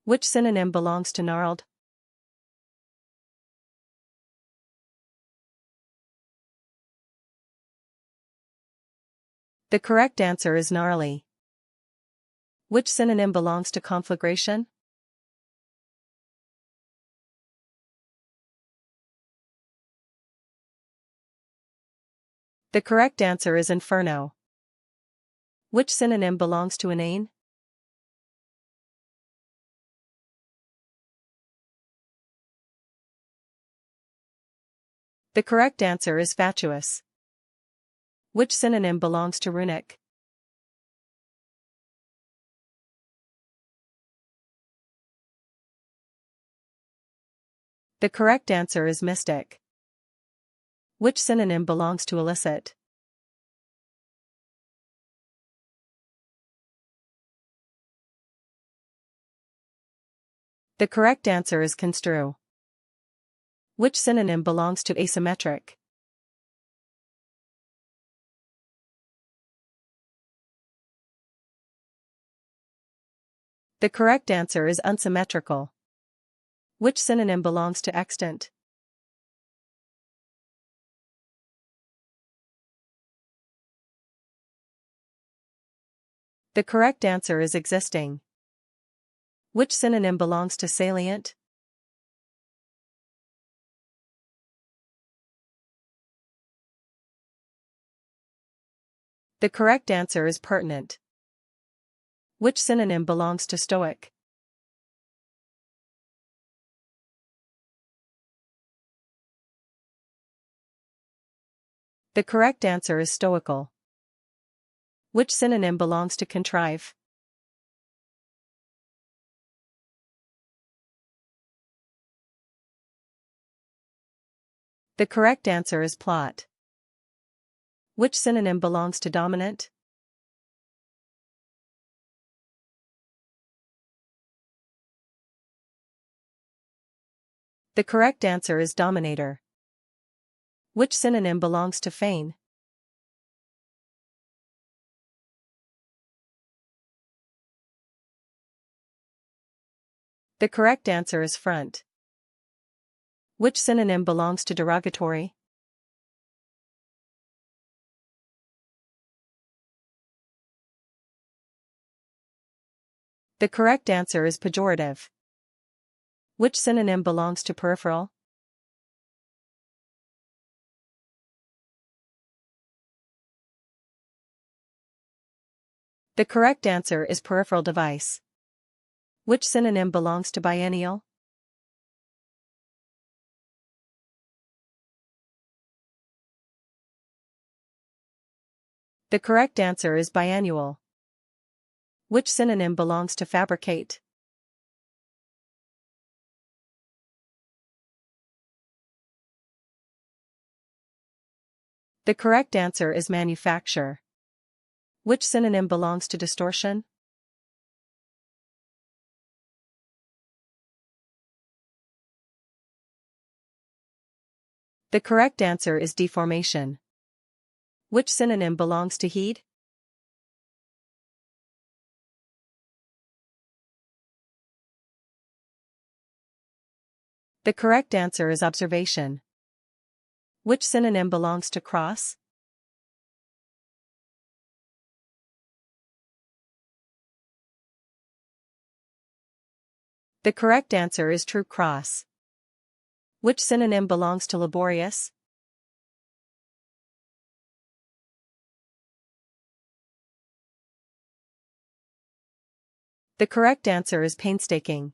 Which synonym belongs to gnarled? The correct answer is gnarly. Which synonym belongs to conflagration? The correct answer is inferno. Which synonym belongs to inane? The correct answer is fatuous. Which synonym belongs to runic? The correct answer is mystic. Which synonym belongs to illicit? The correct answer is construe. Which synonym belongs to asymmetric? The correct answer is unsymmetrical. Which synonym belongs to extant? The correct answer is existing. Which synonym belongs to salient? The correct answer is pertinent. Which synonym belongs to stoic? The correct answer is stoical. Which synonym belongs to contrive? The correct answer is plot. Which synonym belongs to dominant? The correct answer is dominator. Which synonym belongs to feign? The correct answer is front. Which synonym belongs to derogatory? The correct answer is pejorative. Which synonym belongs to peripheral? The correct answer is peripheral device. Which synonym belongs to biennial? The correct answer is biannual. Which synonym belongs to fabricate? The correct answer is manufacture. Which synonym belongs to distortion? The correct answer is deformation. Which synonym belongs to heed? The correct answer is observation. Which synonym belongs to cross? The correct answer is true cross. Which synonym belongs to laborious? The correct answer is painstaking.